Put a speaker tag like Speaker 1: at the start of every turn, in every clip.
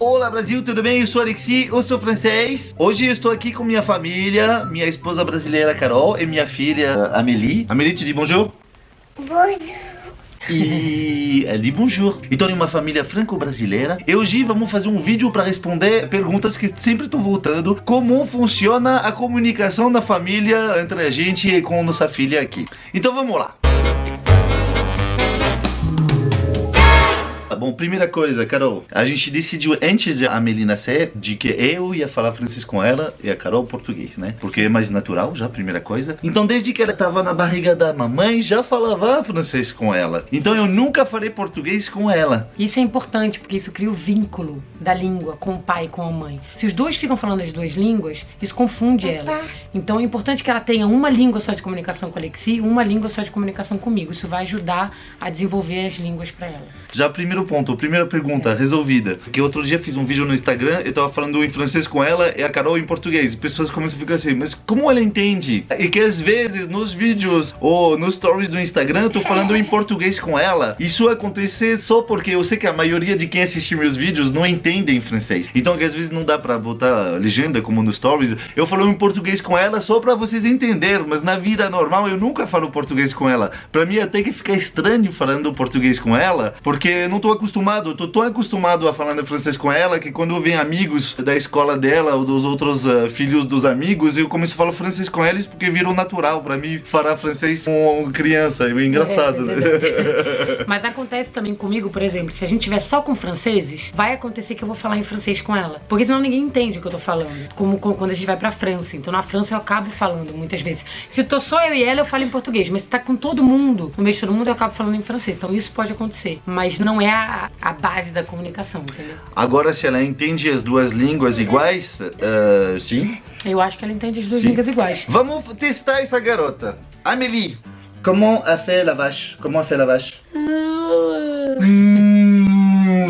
Speaker 1: Olá Brasil, tudo bem? Eu sou Alexis, eu sou francês. Hoje eu estou aqui com minha família, minha esposa brasileira Carol e minha filha Amélie. Amélie, tu dis bonjour?
Speaker 2: Bonjour.
Speaker 1: E ela diz bonjour. Então é uma família franco-brasileira. E hoje vamos fazer um vídeo para responder perguntas que sempre estão voltando. Como funciona a comunicação da família entre a gente e com nossa filha aqui. Então vamos lá. Bom, primeira coisa, Carol, a gente decidiu antes de a Amélie nascer de que eu ia falar francês com ela e a Carol português, né? Porque é mais natural, já, primeira coisa. Então, desde que ela estava na barriga da mamãe, já falava francês com ela. Então, eu nunca falei português com ela.
Speaker 3: Isso é importante, porque isso cria o vínculo da língua com o pai e com a mãe. Se os dois ficam falando as duas línguas, isso confunde ela. Então, é importante que ela tenha uma língua só de comunicação com a Alexis e uma língua só de comunicação comigo. Isso vai ajudar a desenvolver as línguas para ela.
Speaker 1: Já, primeiro ponto, primeira pergunta resolvida. Que outro dia fiz um vídeo no Instagram, eu tava falando em francês com ela e a Carol em português. As pessoas começam a ficar assim, mas como ela entende? E que às vezes nos vídeos ou nos stories do Instagram eu tô falando em português com ela. Isso acontece só porque eu sei que a maioria de quem assiste meus vídeos não entende em francês. Então às vezes não dá pra botar legenda como nos stories. Eu falo em português com ela só pra vocês entenderem, mas na vida normal eu nunca falo português com ela. Pra mim até que fica estranho falando português com ela, porque eu não tô acostumado, eu tô tão acostumado a falar francês com ela que quando vem amigos da escola dela ou dos outros filhos dos amigos, eu começo a falar francês com eles porque virou natural pra mim falar francês com criança, é engraçado, né?
Speaker 3: Mas acontece também comigo, por exemplo, se a gente tiver só com franceses, vai acontecer que eu vou falar em francês com ela, porque senão ninguém entende o que eu tô falando, como quando a gente vai pra França. Então na França eu acabo falando muitas vezes. Se tô só eu e ela, eu falo em português, mas se tá com todo mundo, no meio de todo mundo, eu acabo falando em francês. Então isso pode acontecer, mas não é a base da comunicação, entendeu?
Speaker 1: Agora, se ela entende as duas línguas iguais, sim.
Speaker 3: Eu acho que ela entende as duas línguas iguais.
Speaker 1: Vamos testar essa garota. Amélie, comment a fait la vache? Comment a fait la vache?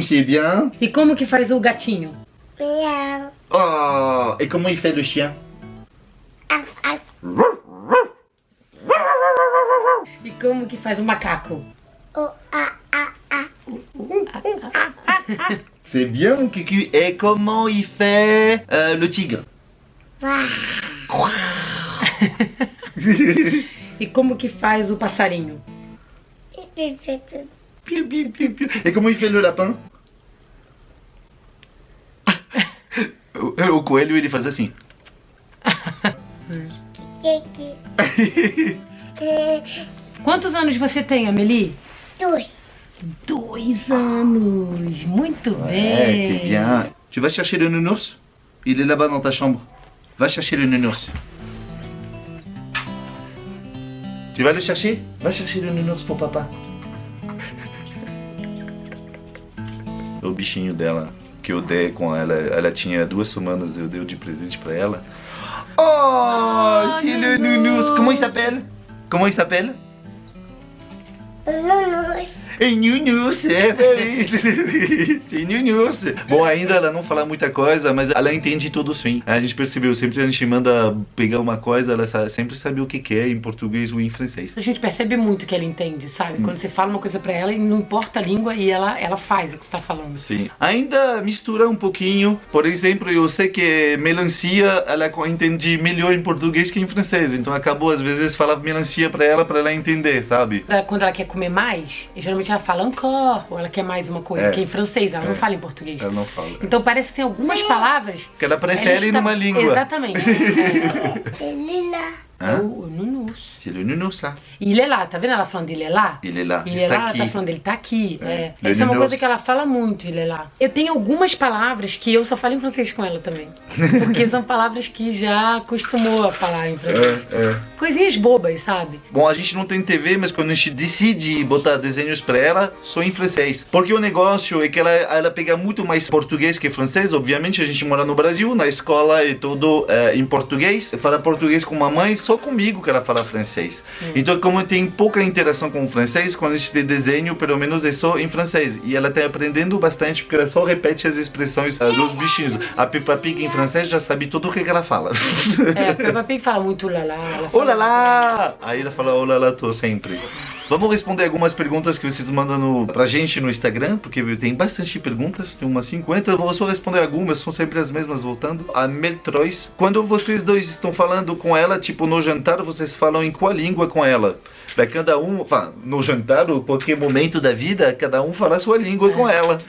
Speaker 1: C'est bien.
Speaker 3: E como que faz o gatinho?
Speaker 2: Miau.
Speaker 1: Oh, et comment il fait le chien?
Speaker 2: Af, af.
Speaker 3: E como que faz o macaco?
Speaker 2: Oh, ah, ah, ah.
Speaker 1: C'est bien, mon cucu. Et comment il fait le tigre?
Speaker 2: Uau.
Speaker 3: E como que faz o passarinho?
Speaker 1: Piu, piu, piu, piu. Et comment il fait le lapin? O coelho, ele faz assim.
Speaker 3: Quantos anos você tem, Amélie?
Speaker 2: Dois.
Speaker 3: 2 anos. Muito
Speaker 1: Ouais, c'est
Speaker 3: bem.
Speaker 1: bien. Tu vas chercher le nounours? Il est là-bas dans ta chambre. Va chercher le nounours. Tu vas le chercher? Va chercher le nounours pour papa. O bichinho dela, que eu dei com ela, ela tinha 2 semanas, eu dei de presente pra ela. Oh, c'est le nounours. Comment il s'appelle? Comment il s'appelle?
Speaker 2: Nounours.
Speaker 1: É Nunus, é Nunus. Bom, ainda ela não fala muita coisa, mas ela entende tudo sim. A gente percebeu, sempre a gente manda pegar uma coisa, ela sempre sabe o que é em português ou em francês.
Speaker 3: A gente percebe muito que ela entende, sabe? Quando você fala uma coisa pra ela e não importa a língua e ela faz o que você tá falando.
Speaker 1: Sim. Ainda mistura um pouquinho. Por exemplo, eu sei que melancia, ela entende melhor em português que em francês. Então acabou, às vezes, falar melancia pra ela entender, sabe?
Speaker 3: Quando ela quer comer mais, geralmente ela fala encore, ou ela quer mais uma coisa, que é em francês, ela não fala em português.
Speaker 1: Ela não fala.
Speaker 3: Então parece que tem algumas palavras
Speaker 1: Que ela prefere numa língua.
Speaker 3: Exatamente.
Speaker 2: Ele lá.
Speaker 3: É o Nunus.
Speaker 1: C'est le Nunus lá.
Speaker 3: E ele é lá, tá vendo ela falando ele é lá?
Speaker 1: Ele é lá,
Speaker 3: Ele é
Speaker 1: está
Speaker 3: lá, ela
Speaker 1: aqui.
Speaker 3: tá falando ele tá aqui.
Speaker 1: É.
Speaker 3: Essa é uma
Speaker 1: Nunus.
Speaker 3: coisa que ela fala muito, ele é lá. Eu tenho algumas palavras que eu só falo em francês com ela também. Porque são palavras que já acostumou a falar em francês. Coisinhas bobas, sabe?
Speaker 1: Bom, a gente não tem TV, mas quando a gente decide botar desenhos pra ela, só em francês. Porque o negócio é que ela pega muito mais português que francês. Obviamente, a gente mora no Brasil, na escola é tudo em português. Fala português com mamãe, só comigo que ela fala francês. Então, como tem pouca interação com o francês, quando a gente tem desenho, pelo menos é só em francês. E ela tá aprendendo bastante, porque ela só repete as expressões dos bichinhos. A Peppa Pig em francês já sabe tudo o que ela fala.
Speaker 3: A Peppa Pig fala muito olá lá.
Speaker 1: Olá lá! Aí ela fala olá lá, tô sempre. Vamos responder algumas perguntas que vocês mandam pra gente no Instagram, porque tem bastante perguntas, tem umas 50. Eu vou só responder algumas, são sempre as mesmas voltando. A Meltrois, quando vocês dois estão falando com ela, tipo no jantar, vocês falam em qual língua com ela? Vai cada um, no jantar ou qualquer momento da vida, cada um fala a sua língua com ela.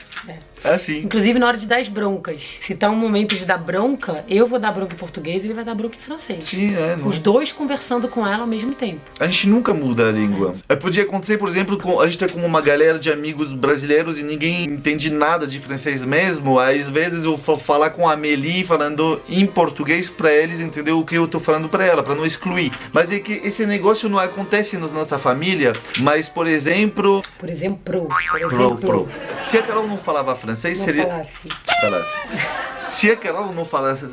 Speaker 1: É assim.
Speaker 3: Inclusive na hora de dar as broncas. Se tá um momento de dar bronca, eu vou dar bronca em português e ele vai dar bronca em francês.
Speaker 1: Sim, não
Speaker 3: Os dois conversando com ela ao mesmo tempo.
Speaker 1: A gente nunca muda a língua. Podia acontecer, por exemplo, a gente tá com uma galera de amigos brasileiros e ninguém entende nada de francês mesmo. Às vezes eu vou falar com a Amélie falando em português pra eles entender o que eu tô falando pra ela, pra não excluir. Mas é que esse negócio não acontece na nossa família, mas por exemplo... Se a Carol não falava francês,
Speaker 3: Não
Speaker 1: seria...
Speaker 3: falasse.
Speaker 1: Se a Carol não falasse.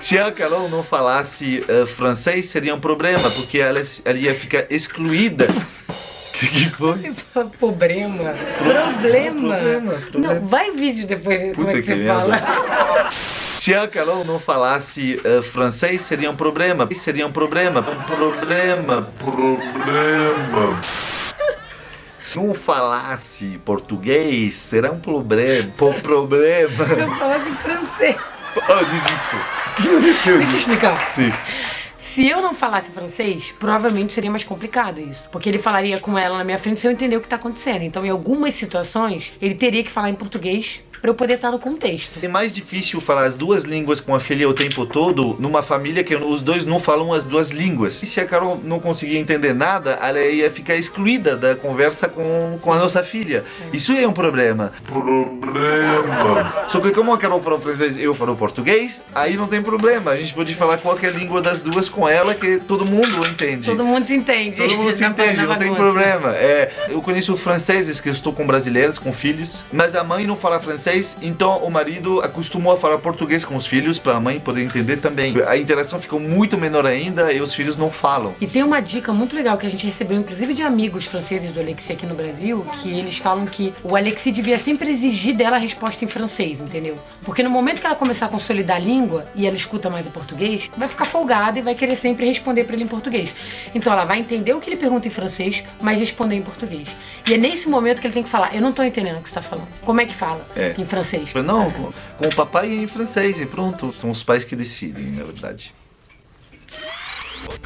Speaker 1: Se a Carol não falasse francês, seria um problema, porque ela ia ficar excluída. Que foi?
Speaker 3: Problema. Não, vai vídeo depois como é que você fala.
Speaker 1: Se a Carol não falasse francês, seria um problema. Seria um problema. Se não falasse português, será um problema.
Speaker 3: Eu falasse francês.
Speaker 1: Oh, desisto.
Speaker 3: Deixa eu explicar.
Speaker 1: Sim.
Speaker 3: Se eu não falasse francês, provavelmente seria mais complicado isso. Porque ele falaria com ela na minha frente se eu entender o que tá acontecendo. Então, em algumas situações, ele teria que falar em português pra eu poder estar no contexto.
Speaker 1: É mais difícil falar as duas línguas com a filha o tempo todo numa família que os dois não falam as duas línguas. E se a Carol não conseguir entender nada, ela ia ficar excluída da conversa com a nossa filha. Isso é um problema. Só que como a Carol falou francês e eu falo português, aí não tem problema. A gente pode falar qualquer língua das duas com ela que todo mundo entende.
Speaker 3: Todo mundo se entende.
Speaker 1: Todo mundo se entende, não tem problema. Eu conheço franceses que eu estou com brasileiras, com filhos, mas a mãe não fala francês, então o marido acostumou a falar português com os filhos para a mãe poder entender também. A interação ficou muito menor ainda e os filhos não falam.
Speaker 3: E tem uma dica muito legal que a gente recebeu, inclusive de amigos franceses do Alexis aqui no Brasil, que eles falam que o Alexis devia sempre exigir dela a resposta em francês, entendeu? Porque no momento que ela começar a consolidar a língua e ela escuta mais o português, vai ficar folgada e vai querer sempre responder para ele em português. Então ela vai entender o que ele pergunta em francês, mas responder em português. E é nesse momento que ele tem que falar: eu não tô entendendo o que você tá falando. Como é que fala em francês?
Speaker 1: Não, com o papai em francês e pronto. São os pais que decidem, na verdade.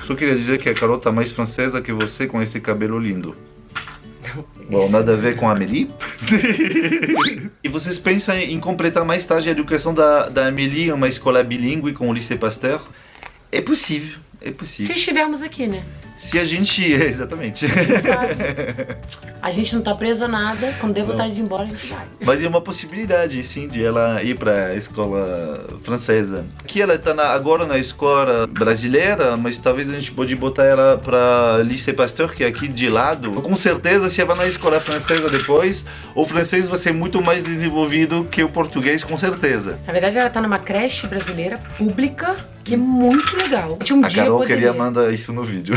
Speaker 1: Só queria dizer que a Carol tá mais francesa que você com esse cabelo lindo. Bom, nada a ver com a Amélie. E vocês pensam em completar mais tarde a educação da Amélie em uma escola bilíngue com o Lycée Pasteur? É possível, é possível.
Speaker 3: Se estivermos aqui, né?
Speaker 1: Se a gente... Exatamente.
Speaker 3: A gente não tá preso a nada, quando der vontade de ir embora, a gente vai.
Speaker 1: Mas é uma possibilidade, sim, de ela ir pra escola francesa. Aqui ela tá agora na escola brasileira, mas talvez a gente pode botar ela pra Lycée Pasteur, que é aqui de lado. Com certeza, se ela vai na escola francesa depois, o francês vai ser muito mais desenvolvido que o português, com certeza.
Speaker 3: Na verdade, ela tá numa creche brasileira pública, que é muito legal.
Speaker 1: A Carol queria mandar isso no vídeo.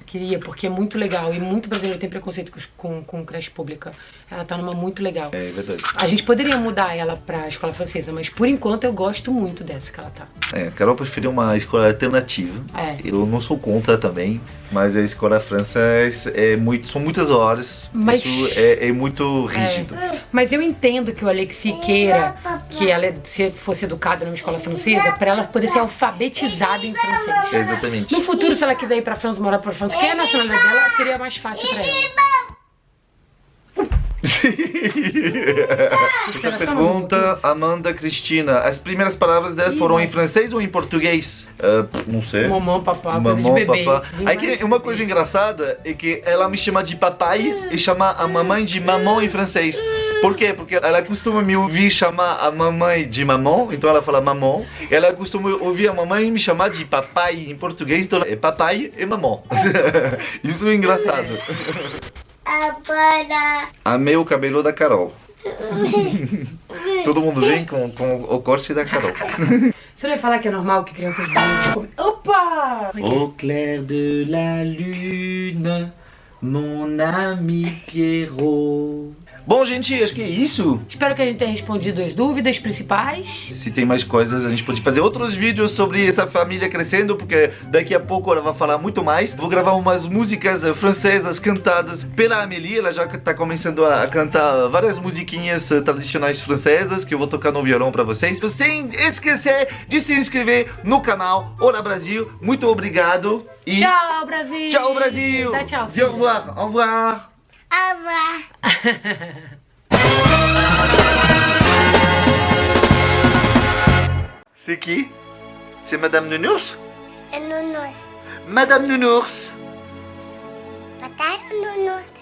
Speaker 3: Queria, porque é muito legal. E muito brasileiro tem preconceito com creche pública. Ela tá numa muito legal.
Speaker 1: É verdade.
Speaker 3: A gente poderia mudar ela pra escola francesa, mas por enquanto eu gosto muito dessa que ela tá.
Speaker 1: A Carol preferiu uma escola alternativa. Eu não sou contra também, mas a escola francesa são muitas horas. Mas isso é muito rígido.
Speaker 3: Mas eu entendo que o Alexis queira que ela se fosse educada numa escola francesa pra ela poder ser alfabetizada em francês.
Speaker 1: Exatamente.
Speaker 3: No futuro, se ela quiser ir pra França, morar pra França, que é a nacionalidade dela, seria mais fácil pra ela.
Speaker 1: Essa pergunta, Amanda Cristina. As primeiras palavras dela foram em francês ou em português? Não sei.
Speaker 3: Mamão, papá, coisa de bebê.
Speaker 1: Aí uma coisa engraçada é que ela me chama de papai e chama a mamãe de mamão em francês. Por quê? Porque ela costuma me ouvir chamar a mamãe de mamão, então ela fala mamão. Ela costuma ouvir a mamãe me chamar de papai em português, então é papai e mamão. Isso é engraçado. Amei o cabelo da Carol. Todo mundo vem com o corte da Carol.
Speaker 3: Você não ia falar que é normal que crianças comem? Opa!
Speaker 1: Au clair de la lune, mon ami Pierrot. Bom, gente, acho que é isso.
Speaker 3: Espero que a gente tenha respondido as dúvidas principais.
Speaker 1: Se tem mais coisas, a gente pode fazer outros vídeos sobre essa família crescendo, porque daqui a pouco ela vai falar muito mais. Vou gravar umas músicas francesas cantadas pela Amélie. Ela já tá começando a cantar várias musiquinhas tradicionais francesas que eu vou tocar no violão pra vocês. Sem esquecer de se inscrever no canal Olá Brasil. Muito obrigado e
Speaker 3: Tchau, Brasil!
Speaker 1: tchau, Brasil!
Speaker 3: Dá tchau,
Speaker 1: Au revoir, au revoir!
Speaker 2: Au revoir.
Speaker 1: C'est qui? C'est Madame Nounours?
Speaker 2: É Nounours.
Speaker 1: Madame Nounours!
Speaker 2: Papai é Nounours.